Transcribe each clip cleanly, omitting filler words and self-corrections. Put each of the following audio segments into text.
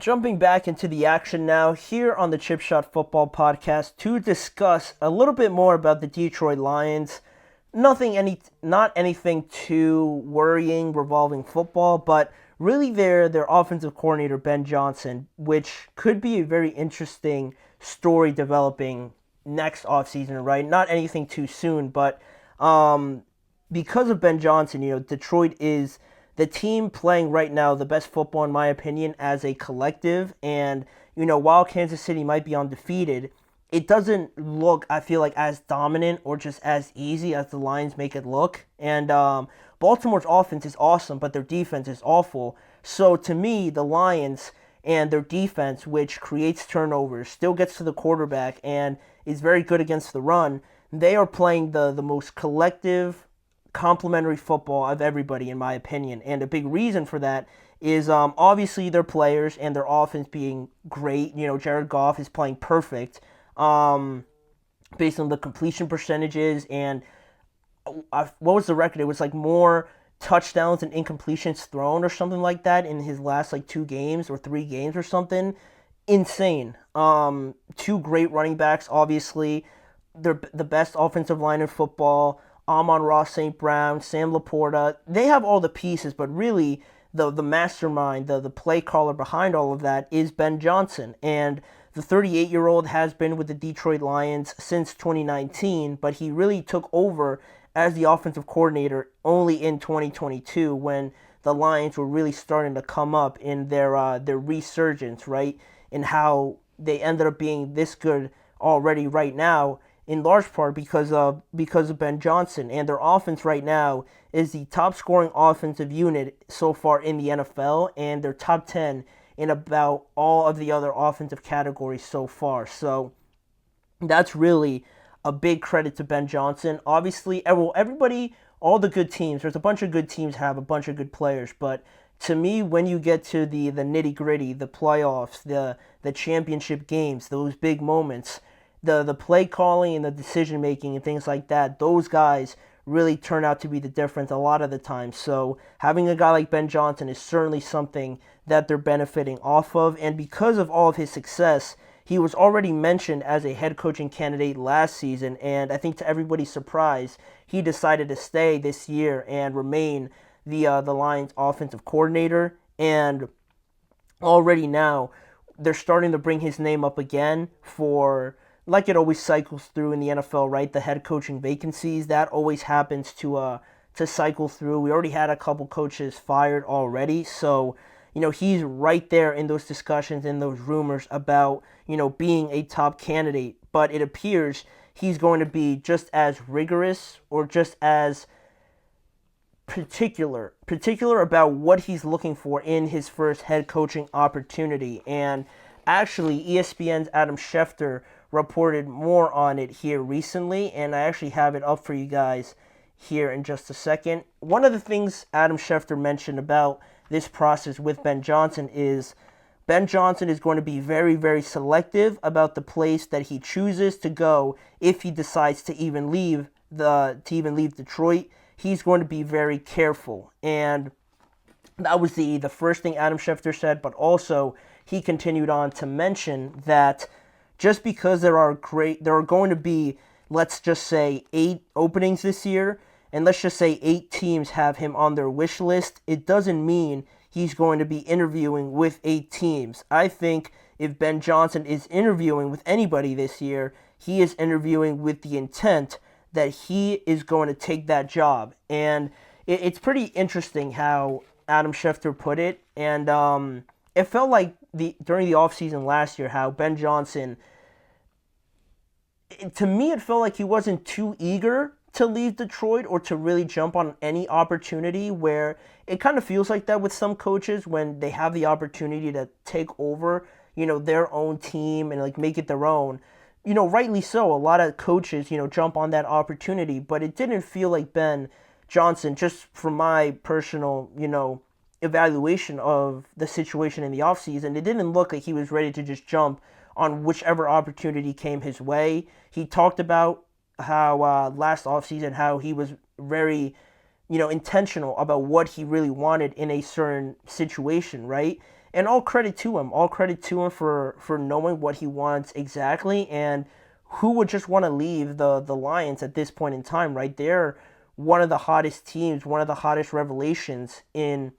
Jumping back into the action now here on the Chip Shot Football Podcast to discuss a little bit more about the Detroit Lions. Not anything too worrying revolving football, but really their offensive coordinator Ben Johnson, which could be a very interesting story developing next offseason, right? Not anything too soon, but because of Ben Johnson, Detroit is the team playing right now the best football in my opinion as a collective. And while Kansas City might be undefeated, it doesn't look, I feel like, as dominant or just as easy as the Lions make it look. And Baltimore's offense is awesome, but their defense is awful. So to me, the Lions and their defense, which creates turnovers, still gets to the quarterback, and is very good against the run, they are playing the most collective, complementary football of everybody, in my opinion. And a big reason for that is obviously their players and their offense being great. Jared Goff is playing perfect based on the completion percentages. And what was the record? It was like more touchdowns and incompletions thrown or something like that in his last like 2 games or 3 games or something. Insane. Two great running backs, obviously. They're the best offensive line in football. Amon-Ra St. Brown, Sam Laporta. They have all the pieces, but really the mastermind, the play caller behind all of that is Ben Johnson. And the 38-year-old has been with the Detroit Lions since 2019, but he really took over as the offensive coordinator only in 2022 when the Lions were really starting to come up in their resurgence, right? And how they ended up being this good already right now, in large part because of Ben Johnson. And their offense right now is the top scoring offensive unit so far in the NFL, and they're top 10 in about all of the other offensive categories so far. So that's really a big credit to Ben Johnson. Obviously, everybody, all the good teams, there's a bunch of good teams have a bunch of good players, but to me, when you get to the nitty-gritty, the playoffs, the championship games, those big moments, the play calling and the decision making and things like that, those guys really turn out to be the difference a lot of the time. So having a guy like Ben Johnson is certainly something that they're benefiting off of. And because of all of his success, he was already mentioned as a head coaching candidate last season. And I think to everybody's surprise, he decided to stay this year and remain the Lions offensive coordinator. And already now they're starting to bring his name up again for, like it always cycles through in the NFL, right? The head coaching vacancies, that always happens to cycle through. We already had a couple coaches fired already, so he's right there in those discussions, in those rumors about being a top candidate. But it appears he's going to be just as rigorous or just as particular about what he's looking for in his first head coaching opportunity. And actually, ESPN's Adam Schefter reported more on it here recently, and I actually have it up for you guys here in just a second. One of the things Adam Schefter mentioned about this process with Ben Johnson is Ben Johnson is going to be very, very selective about the place that he chooses to go if he decides to even leave Detroit. He's going to be very careful. And that was the first thing Adam Schefter said, but also he continued on to mention that just because there are going to be, let's just say, 8 openings this year, and let's just say 8 teams have him on their wish list, it doesn't mean he's going to be interviewing with 8 teams. I think if Ben Johnson is interviewing with anybody this year, he is interviewing with the intent that he is going to take that job. And it's pretty interesting how Adam Schefter put it. And it felt like during the offseason last year how Ben Johnson, to me, it felt like he wasn't too eager to leave Detroit or to really jump on any opportunity, where it kind of feels like that with some coaches when they have the opportunity to take over, their own team and like make it their own. Rightly so, a lot of coaches, jump on that opportunity, but it didn't feel like Ben Johnson, just from my personal, evaluation of the situation in the offseason, it didn't look like he was ready to just jump on whichever opportunity came his way. He talked about how last offseason, how he was very, intentional about what he really wanted in a certain situation, right? And all credit to him. All credit to him for knowing what he wants exactly, and who would just want to leave the Lions at this point in time, right? They're one of the hottest teams, one of the hottest revelations in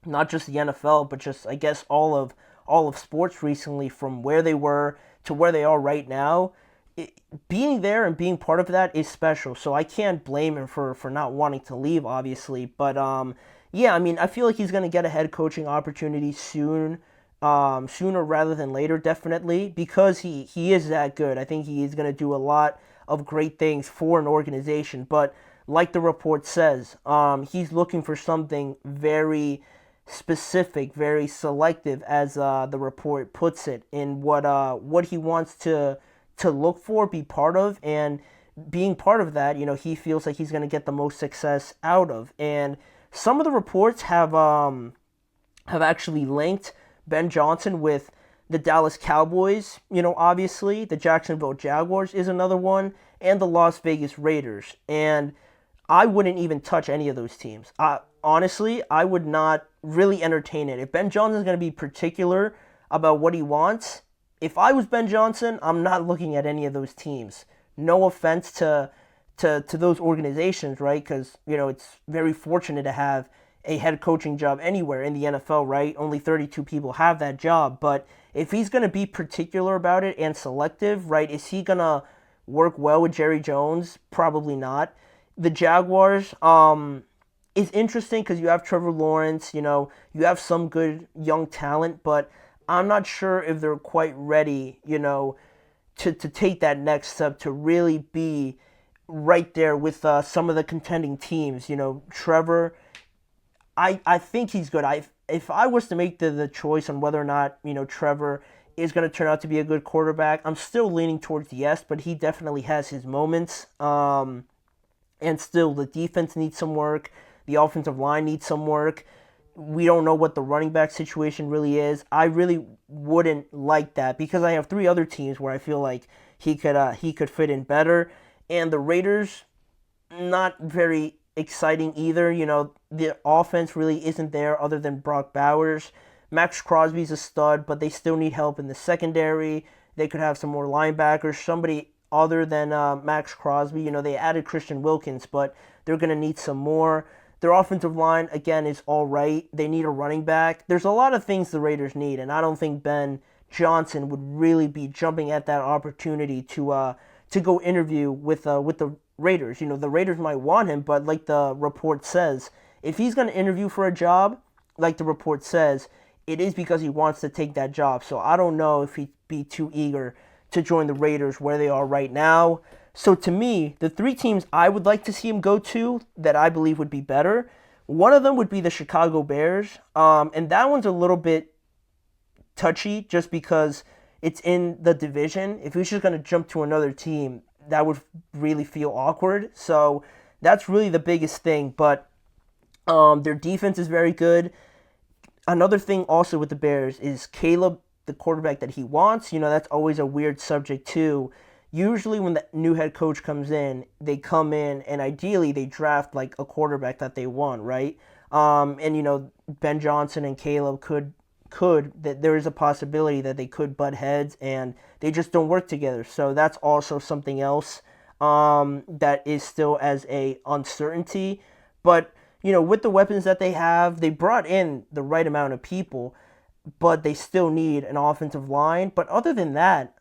not just the NFL, but just I guess all of sports recently, from where they were to where they are right now. Being there and being part of that is special. So I can't blame him for not wanting to leave, obviously. But yeah, I mean, I feel like he's going to get a head coaching opportunity soon, sooner rather than later, definitely, because he is that good. I think he is going to do a lot of great things for an organization. But like the report says, he's looking for something very specific, very selective, as the report puts it, in what he wants to look for, be part of, and being part of that, he feels like he's going to get the most success out of. And some of the reports have actually linked Ben Johnson with the Dallas Cowboys, obviously. The Jacksonville Jaguars is another one, and the Las Vegas Raiders. And I wouldn't even touch any of those teams. Honestly, I would not really entertain it. If Ben Johnson's going to be particular about what he wants, if I was Ben Johnson, I'm not looking at any of those teams. No offense to those organizations, right? Because, it's very fortunate to have a head coaching job anywhere in the NFL, right? Only 32 people have that job. But if he's going to be particular about it and selective, right, is he going to work well with Jerry Jones? Probably not. The Jaguars, is interesting because you have Trevor Lawrence, you have some good young talent, but I'm not sure if they're quite ready, to take that next step, to really be right there with some of the contending teams. Trevor, I think he's good. If I was to make the choice on whether or not, Trevor is going to turn out to be a good quarterback, I'm still leaning towards yes, but he definitely has his moments. And still, the defense needs some work. The offensive line needs some work. We don't know what the running back situation really is. I really wouldn't like that because I have three other teams where I feel like he could fit in better. And the Raiders, not very exciting either. The offense really isn't there other than Brock Bowers. Max Crosby's a stud, but they still need help in the secondary. They could have some more linebackers, somebody other than Max Crosby. They added Christian Wilkins, but they're going to need some more. Their offensive line, again, is all right. They need a running back. There's a lot of things the Raiders need, and I don't think Ben Johnson would really be jumping at that opportunity to go interview with the Raiders. The Raiders might want him, but like the report says, if he's going to interview for a job, like the report says, it is because he wants to take that job. So I don't know if he'd be too eager to join the Raiders where they are right now. So to me, the three teams I would like to see him go to that I believe would be better, one of them would be the Chicago Bears. And that one's a little bit touchy just because it's in the division. If he's just going to jump to another team, that would really feel awkward. So that's really the biggest thing. But their defense is very good. Another thing also with the Bears is Caleb, the quarterback that he wants. That's always a weird subject too. Usually when the new head coach comes in, they come in and ideally they draft like a quarterback that they want, right? And Ben Johnson and Caleb could that there is a possibility that they could butt heads and they just don't work together. So that's also something else that is still as a uncertainty. But with the weapons that they have, they brought in the right amount of people, but they still need an offensive line. But other than that,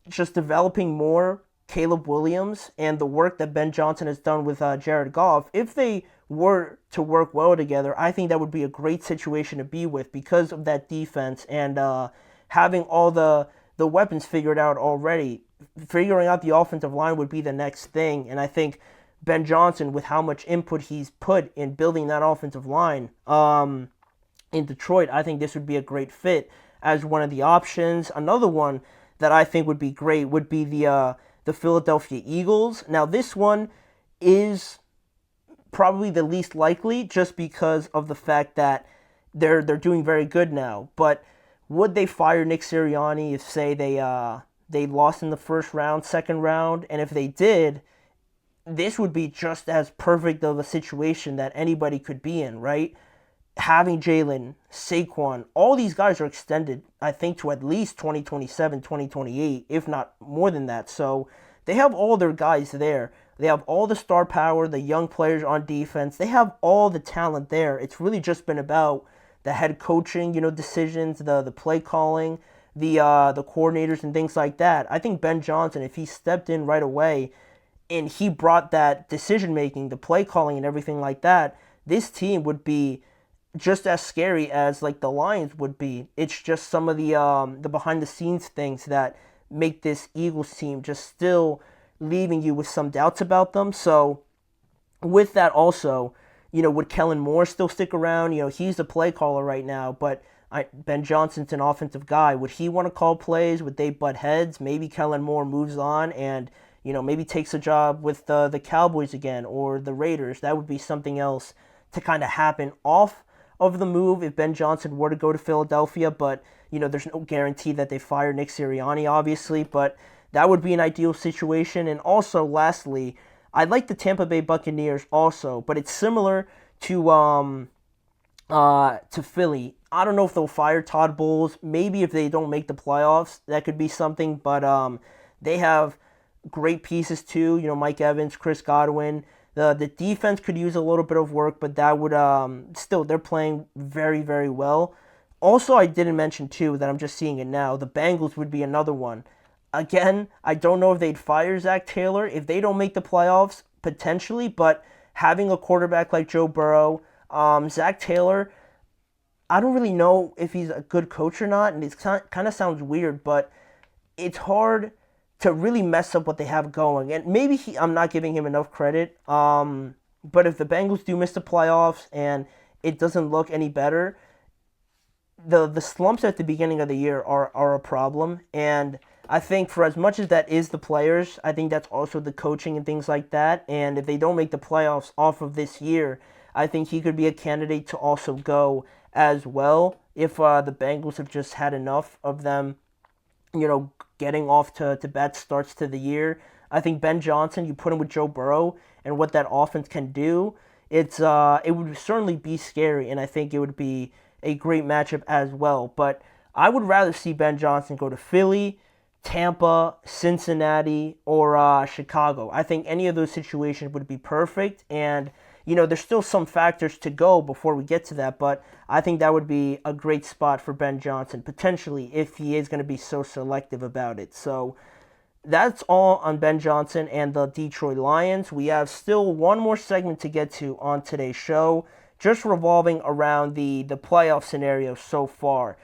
just developing more Caleb Williams and the work that Ben Johnson has done with Jared Goff, if they were to work well together, I think that would be a great situation to be with because of that defense and having all the weapons figured out already. Figuring out the offensive line would be the next thing, and I think Ben Johnson, with how much input he's put in building that offensive line in Detroit, I think this would be a great fit as one of the options. Another one that I think would be great would be the Philadelphia Eagles. Now, this one is probably the least likely just because of the fact that they're doing very good now. But would they fire Nick Sirianni if, say, they lost in the first round, second round? And if they did, this would be just as perfect of a situation that anybody could be in, right? having Jalen, Saquon, all these guys are extended, I think, to at least 2027, 2028, if not more than that. So they have all their guys there. They have all the star power, the young players on defense. They have all the talent there. It's really just been about the head coaching, decisions, the play calling, the coordinators and things like that. I think Ben Johnson, if he stepped in right away and he brought that decision making, the play calling and everything like that, this team would be just as scary as like the Lions would be. It's just some of the behind the scenes things that make this Eagles team just still leaving you with some doubts about them. So with that also, would Kellen Moore still stick around? He's the play caller right now, but Ben Johnson's an offensive guy. Would he want to call plays? Would they butt heads? Maybe Kellen Moore moves on and maybe takes a job with the Cowboys again or the Raiders. That would be something else to kind of happen off of the move if Ben Johnson were to go to Philadelphia, but there's no guarantee that they fire Nick Sirianni, obviously, but that would be an ideal situation. And also, lastly, I like the Tampa Bay Buccaneers also, but it's similar to Philly. I don't know if they'll fire Todd Bowles. Maybe if they don't make the playoffs, that could be something, but they have great pieces too. Mike Evans, Chris Godwin. The defense could use a little bit of work, but that would still, they're playing very, very well. Also, I didn't mention too that I'm just seeing it now. The Bengals would be another one. Again, I don't know if they'd fire Zach Taylor if they don't make the playoffs, potentially, but having a quarterback like Joe Burrow, Zach Taylor, I don't really know if he's a good coach or not, and it kind of sounds weird, but it's hard to really mess up what they have going. And maybe I'm not giving him enough credit. But if the Bengals do miss the playoffs and it doesn't look any better, the slumps at the beginning of the year are a problem. And I think for as much as that is the players, I think that's also the coaching and things like that. And if they don't make the playoffs off of this year, I think he could be a candidate to also go as well if the Bengals have just had enough of them, getting off to bad starts to the year. I think Ben Johnson, you put him with Joe Burrow and what that offense can do, it would certainly be scary, and I think it would be a great matchup as well. But I would rather see Ben Johnson go to Philly, Tampa, Cincinnati, or Chicago. I think any of those situations would be perfect, and there's still some factors to go before we get to that, but I think that would be a great spot for Ben Johnson, potentially, if he is going to be so selective about it. So that's all on Ben Johnson and the Detroit Lions. We have still one more segment to get to on today's show, just revolving around the playoff scenario so far.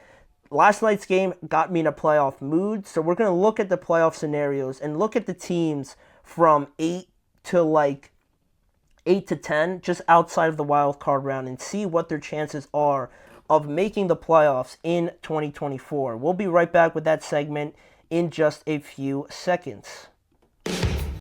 Last night's game got me in a playoff mood, so we're going to look at the playoff scenarios and look at the teams from 8 to 10, just outside of the wild card round, and see what their chances are of making the playoffs in 2024. We'll be right back with that segment in just a few seconds.